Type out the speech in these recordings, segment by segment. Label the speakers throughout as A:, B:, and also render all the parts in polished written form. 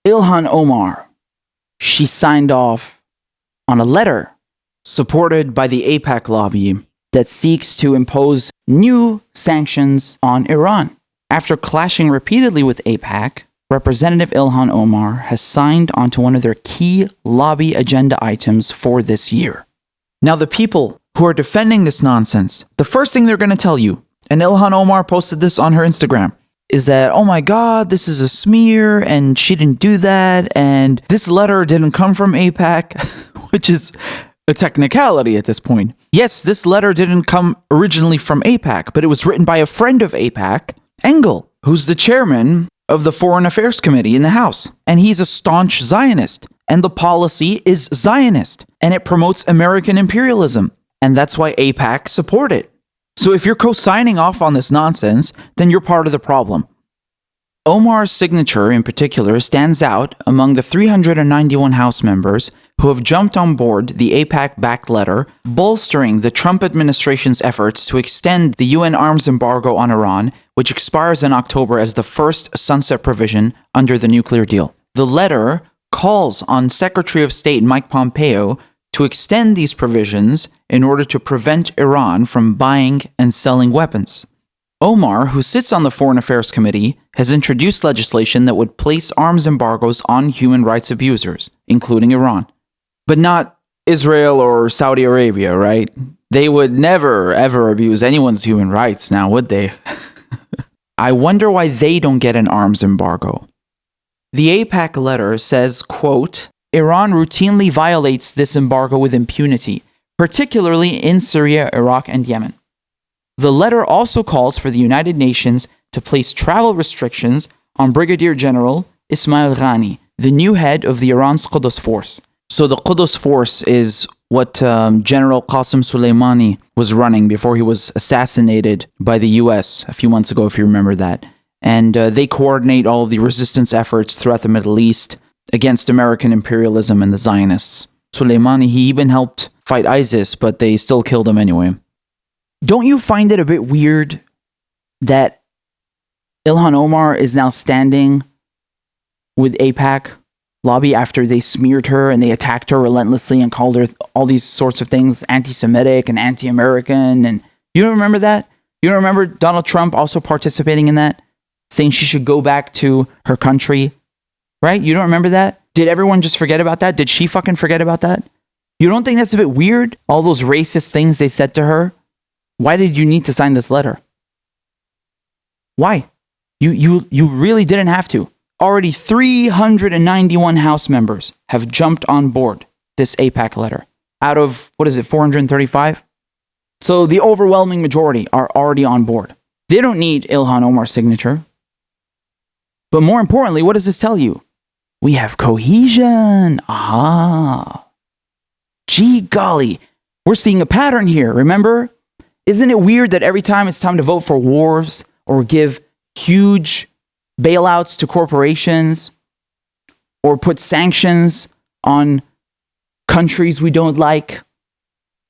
A: Ilhan Omar, she signed off on a letter supported by the AIPAC lobby that seeks to impose new sanctions on Iran. After clashing repeatedly with AIPAC, Representative Ilhan Omar has signed onto one of their key lobby agenda items for this year. Now, the people who are defending this nonsense, the first thing they're going to tell you, and Ilhan Omar posted this on her Instagram, is that, oh my God, this is a smear, and she didn't do that, and this letter didn't come from AIPAC, which is a technicality at this point. Yes, this letter didn't come originally from AIPAC, but it was written by a friend of AIPAC, Engel, who's the chairman of the Foreign Affairs Committee in the House. And he's a staunch Zionist. And the policy is Zionist. And it promotes American imperialism. And that's why AIPAC support it. So if you're co-signing off on this nonsense, then you're part of the problem. Omar's signature in particular stands out among the 391 House members who have jumped on board the AIPAC-backed letter, bolstering the Trump administration's efforts to extend the UN arms embargo on Iran, which expires in October as the first sunset provision under the nuclear deal. The letter calls on Secretary of State Mike Pompeo to extend these provisions in order to prevent Iran from buying and selling weapons. Omar, who sits on the Foreign Affairs Committee, has introduced legislation that would place arms embargoes on human rights abusers, including Iran. But not Israel or Saudi Arabia, right? They would never, ever abuse anyone's human rights now, would they? I wonder why they don't get an arms embargo. The AIPAC letter says, quote, Iran routinely violates this embargo with impunity, particularly in Syria, Iraq, and Yemen. The letter also calls for the United Nations to place travel restrictions on Brigadier General Ismail Ghani, the new head of the Iran's Quds Force. So the Quds Force is what General Qasem Soleimani was running before he was assassinated by the US a few months ago, if you remember that. And they coordinate all of the resistance efforts throughout the Middle East against American imperialism and the Zionists. Soleimani, he even helped fight ISIS, but they still killed him anyway. Don't you find it a bit weird that Ilhan Omar is now standing with AIPAC lobby after they smeared her and they attacked her relentlessly and called her all these sorts of things, anti-Semitic and anti-American? And you don't remember that? You don't remember Donald Trump also participating in that? Saying she should go back to her country, right? You don't remember that? Did everyone just forget about that? Did she fucking forget about that? You don't think that's a bit weird? All those racist things they said to her? Why did you need to sign this letter? Why? You really didn't have to. Already 391 House members have jumped on board this AIPAC letter. Out of, 435? So the overwhelming majority are already on board. They don't need Ilhan Omar's signature. But more importantly, what does this tell you? We have cohesion. Aha. Gee golly. We're seeing a pattern here, remember? Isn't it weird that every time it's time to vote for wars or give huge bailouts to corporations or put sanctions on countries we don't like,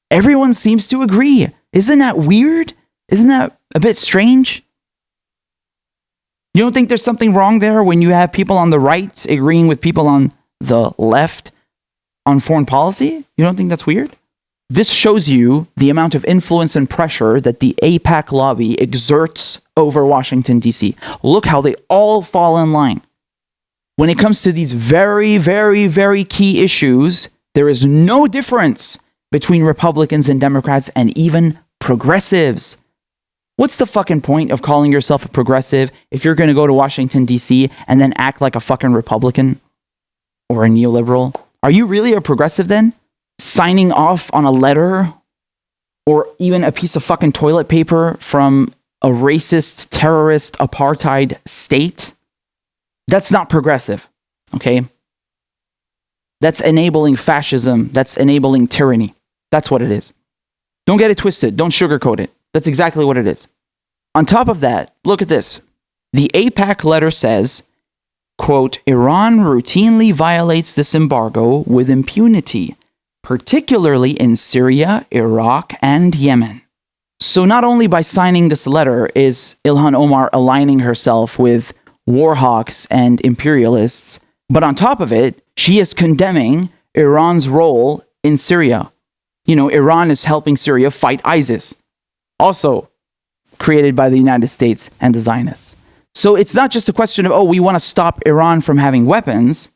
A: everyone seems to agree? Isn't that weird? Isn't that a bit strange? You don't think there's something wrong there when you have people on the right agreeing with people on the left on foreign policy? You don't think that's weird? This shows you the amount of influence and pressure that the AIPAC lobby exerts over Washington, D.C. Look how they all fall in line. When it comes to these very, very, very key issues, there is no difference between Republicans and Democrats and even progressives. What's the fucking point of calling yourself a progressive if you're going to go to Washington, D.C. and then act like a fucking Republican or a neoliberal? Are you really a progressive then? Signing off on a letter or even a piece of fucking toilet paper from a racist, terrorist, apartheid state? That's not progressive, okay? That's enabling fascism. That's enabling tyranny. That's what it is. Don't get it twisted. Don't sugarcoat it. That's exactly what it is. On top of that, look at this. The AIPAC letter says, quote, Iran routinely violates this embargo with impunity, particularly in Syria, Iraq, and Yemen. So not only by signing this letter is Ilhan Omar aligning herself with war hawks and imperialists, But on top of it, she is condemning Iran's role in Syria. You know, Iran is helping Syria fight ISIS, also created by the United States and the Zionists. So it's not just a question of, oh, we want to stop Iran from having weapons,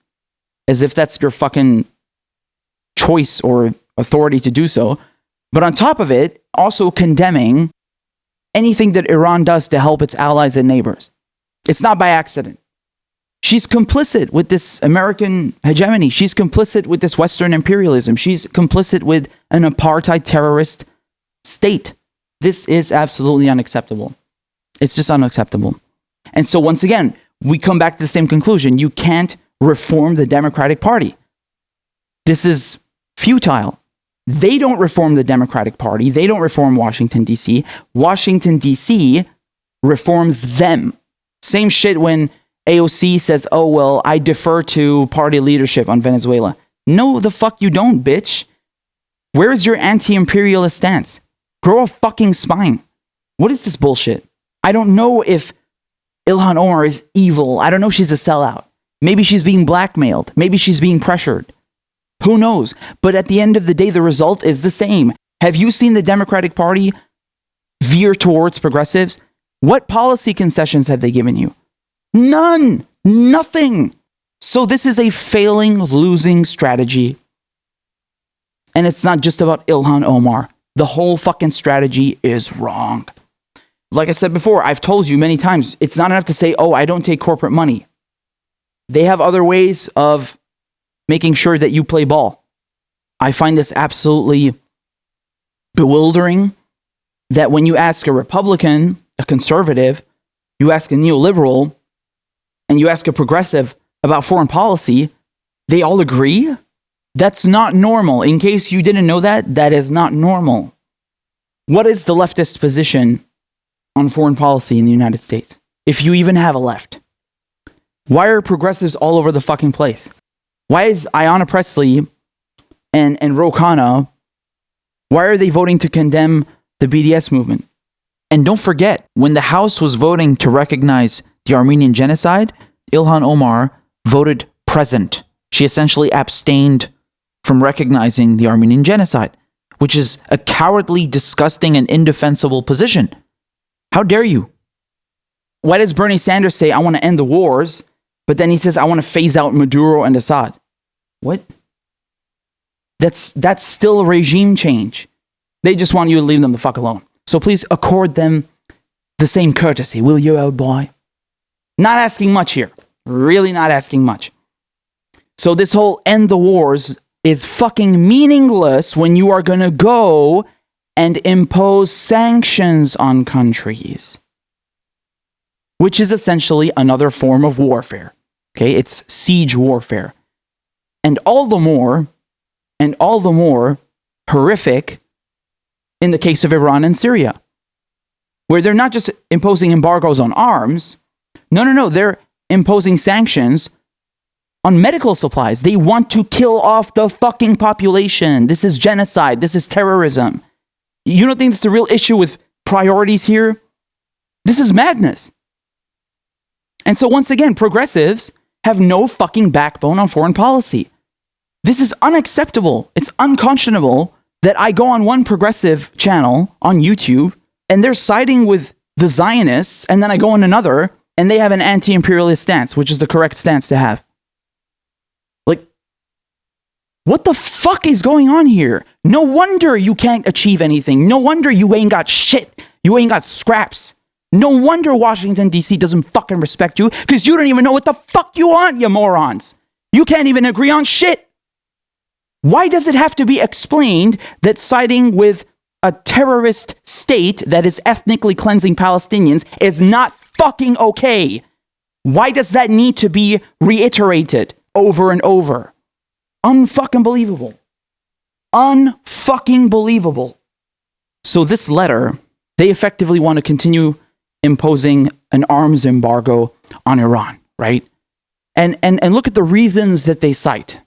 A: as if that's your fucking choice or authority to do so. But on top of it, also condemning anything that Iran does to help its allies and neighbors. It's not by accident. She's complicit with this American hegemony. She's complicit with this Western imperialism. She's complicit with an apartheid terrorist state. This is absolutely unacceptable. It's just unacceptable. And so once again, we come back to the same conclusion. You can't reform the Democratic Party. This is futile. They don't reform the Democratic Party. They don't reform Washington, D.C. Washington, D.C. reforms them. Same shit when AOC says, oh, well, I defer to party leadership on Venezuela. No, the fuck you don't, bitch. Where's your anti-imperialist stance? Grow a fucking spine. What is this bullshit? I don't know if Ilhan Omar is evil. I don't know if she's a sellout. Maybe she's being blackmailed. Maybe she's being pressured. Who knows? But at the end of the day, the result is the same. Have you seen the Democratic Party veer towards progressives? What policy concessions have they given you? None. Nothing. So this is a failing, losing strategy. And it's not just about Ilhan Omar. The whole fucking strategy is wrong. Like I said before, I've told you many times, it's not enough to say, oh, I don't take corporate money. They have other ways of making sure that you play ball. I find this absolutely bewildering that when you ask a Republican, a conservative, you ask a neoliberal, and you ask a progressive about foreign policy, they all agree? That's not normal. In case you didn't know that, that is not normal. What is the leftist position on foreign policy in the United States? If you even have a left. Why are progressives all over the fucking place? Why is Ayanna Pressley and Ro Khanna, why are they voting to condemn the BDS movement? And don't forget, when the House was voting to recognize the Armenian genocide, Ilhan Omar voted present. She essentially abstained from recognizing the Armenian genocide, which is a cowardly, disgusting, and indefensible position. How dare you? Why does Bernie Sanders say, I want to end the wars, but then he says, I want to phase out Maduro and Assad? What? That's still a regime change. They just want you to leave them the fuck alone. So please accord them the same courtesy, will you, old boy? Not asking much here. Really not asking much. So this whole end the wars is fucking meaningless when you are going to go and impose sanctions on countries, which is essentially another form of warfare. Okay, it's siege warfare. And all the more horrific in the case of Iran and Syria, where they're not just imposing embargoes on arms. No, they're imposing sanctions on medical supplies. They want to kill off the fucking population. This is genocide. This is terrorism. You don't think there's a real issue with priorities here? This is madness. And so once again, progressives have no fucking backbone on foreign policy. This is unacceptable. It's unconscionable that I go on one progressive channel on YouTube and they're siding with the Zionists, and then I go on another and they have an anti-imperialist stance, which is the correct stance to have. Like, what the fuck is going on here? No wonder you can't achieve anything. No wonder you ain't got shit. You ain't got scraps. No wonder Washington, D.C. doesn't fucking respect you, because you don't even know what the fuck you want, you morons. You can't even agree on shit. Why does it have to be explained that siding with a terrorist state that is ethnically cleansing Palestinians is not fucking okay? Why does that need to be reiterated over and over? Unfucking believable. Unfucking believable. So this letter, they effectively want to continue imposing an arms embargo on Iran, right? And look at the reasons that they cite.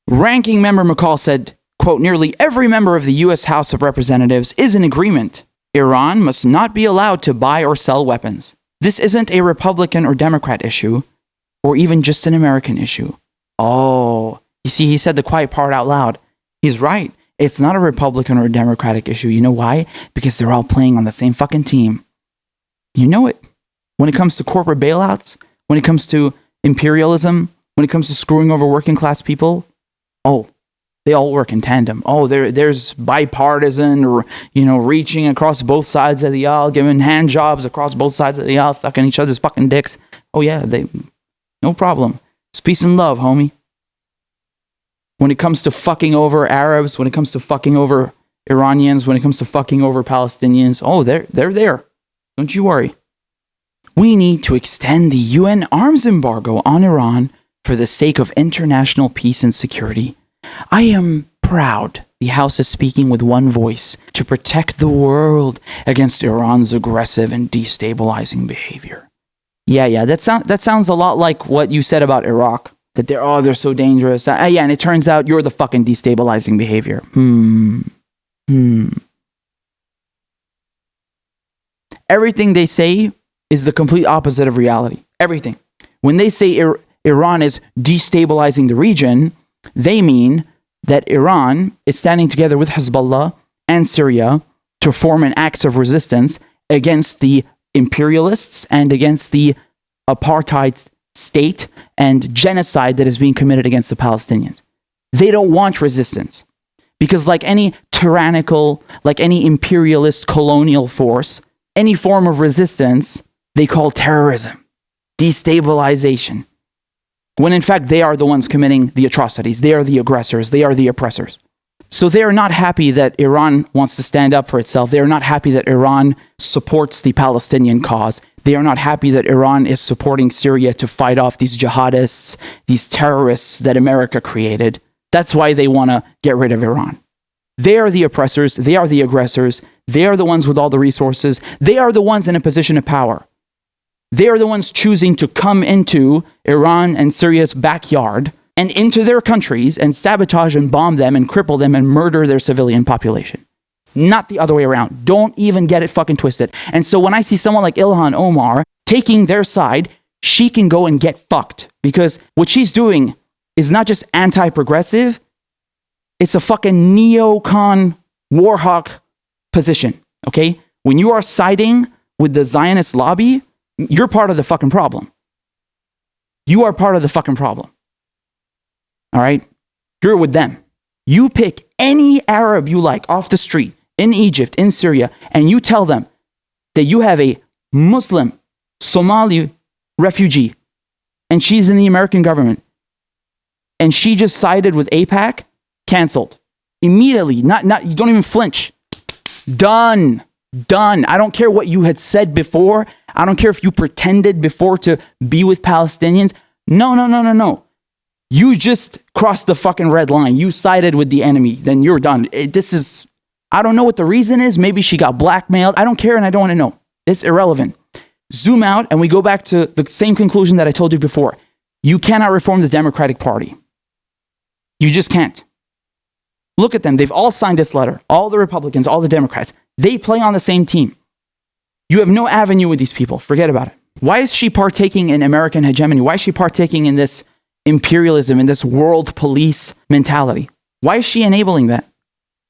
A: Ranking Member McCall said, quote, nearly every member of the U.S. House of Representatives is in agreement. Iran must not be allowed to buy or sell weapons. This isn't a Republican or Democrat issue, or even just an American issue. Oh, you see, he said the quiet part out loud. He's right. It's not a Republican or a Democratic issue. You know why? Because they're all playing on the same fucking team. You know it. When it comes to corporate bailouts, when it comes to imperialism, when it comes to screwing over working class people, oh, they all work in tandem. Oh, there's bipartisan, reaching across both sides of the aisle, giving hand jobs across both sides of the aisle, sucking each other's fucking dicks. Oh yeah, no problem. It's peace and love, homie. When it comes to fucking over Arabs, when it comes to fucking over Iranians, when it comes to fucking over Palestinians, oh, they're there. Don't you worry. We need to extend the UN arms embargo on Iran for the sake of international peace and security. I am proud the House is speaking with one voice to protect the world against Iran's aggressive and destabilizing behavior. Yeah, that sounds a lot like what you said about Iraq. That they're so dangerous. Yeah, and it turns out you're the fucking destabilizing behavior. Everything they say is the complete opposite of reality. Everything. When they say Iran is destabilizing the region, they mean that Iran is standing together with Hezbollah and Syria to form an act of resistance against the imperialists and against the apartheid state and genocide that is being committed against the Palestinians. They don't want resistance because like any tyrannical, like any imperialist colonial force, any form of resistance, they call terrorism, destabilization, when in fact they are the ones committing the atrocities. They are the aggressors. They are the oppressors. So they are not happy that Iran wants to stand up for itself. They are not happy that Iran supports the Palestinian cause. They are not happy that Iran is supporting Syria to fight off these jihadists, these terrorists that America created. That's why they want to get rid of Iran. They are the oppressors. They are the aggressors. They are the ones with all the resources. They are the ones in a position of power. They are the ones choosing to come into Iran and Syria's backyard and into their countries and sabotage and bomb them and cripple them and murder their civilian population. Not the other way around. Don't even get it fucking twisted. And so when I see someone like Ilhan Omar taking their side, she can go and get fucked because what she's doing is not just anti-progressive, it's a fucking neocon warhawk position, okay? When you are siding with the Zionist lobby, you're part of the fucking problem. You are part of the fucking problem. All right? You're with them. You pick any Arab you like off the street in Egypt, in Syria, and you tell them that you have a Muslim Somali refugee and she's in the American government and she just sided with AIPAC, canceled. Immediately. Not you don't even flinch. Done. I don't care what you had said before. I don't care if you pretended before to be with Palestinians. No. You just crossed the fucking red line. You sided with the enemy. Then you're done. I don't know what the reason is. Maybe she got blackmailed. I don't care and I don't want to know. It's irrelevant. Zoom out and we go back to the same conclusion that I told you before. You cannot reform the Democratic Party. You just can't. Look at them. They've all signed this letter. All the Republicans, all the Democrats. They play on the same team. You have no avenue with these people. Forget about it. Why is she partaking in American hegemony? Why is she partaking in this imperialism, in this world police mentality? Why is she enabling that?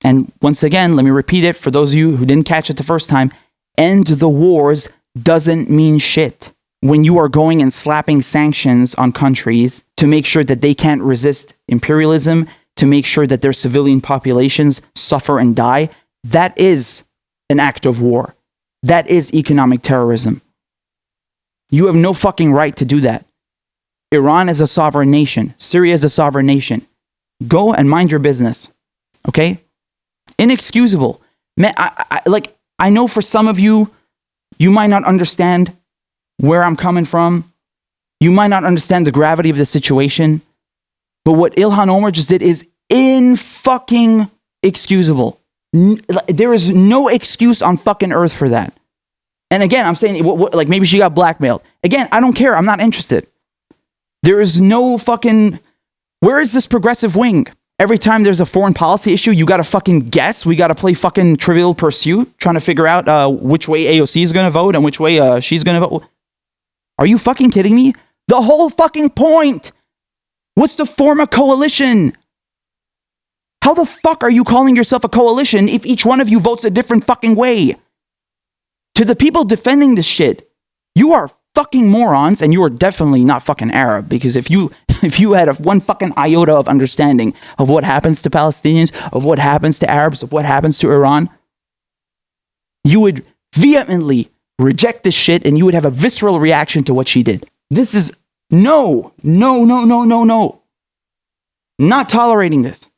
A: And once again, let me repeat it for those of you who didn't catch it the first time. End the wars doesn't mean shit. When you are going and slapping sanctions on countries to make sure that they can't resist imperialism, to make sure that their civilian populations suffer and die, that is an act of war. That is economic terrorism. You have no fucking right to do that. Iran is a sovereign nation. Syria is a sovereign nation. Go and mind your business. Okay? Inexcusable. Man, I know for some of you, you might not understand where I'm coming from. You might not understand the gravity of the situation. But what Ilhan Omar just did is in-fucking excusable. There is no excuse on fucking earth for that. And again, I'm saying, like maybe she got blackmailed. Again, I don't care. I'm not interested. There is no fucking... Where is this progressive wing? Every time there's a foreign policy issue, you got to fucking guess. We got to play fucking Trivial Pursuit, trying to figure out which way AOC is going to vote and which way she's going to vote. Are you fucking kidding me? The whole fucking point was to form a coalition. How the fuck are you calling yourself a coalition if each one of you votes a different fucking way? To the people defending this shit, you are fucking morons, and you are definitely not fucking Arab, because if you had one fucking iota of understanding of what happens to Palestinians, of what happens to Arabs, of what happens to Iran, you would vehemently reject this shit, and you would have a visceral reaction to what she did. This is no. Not tolerating this.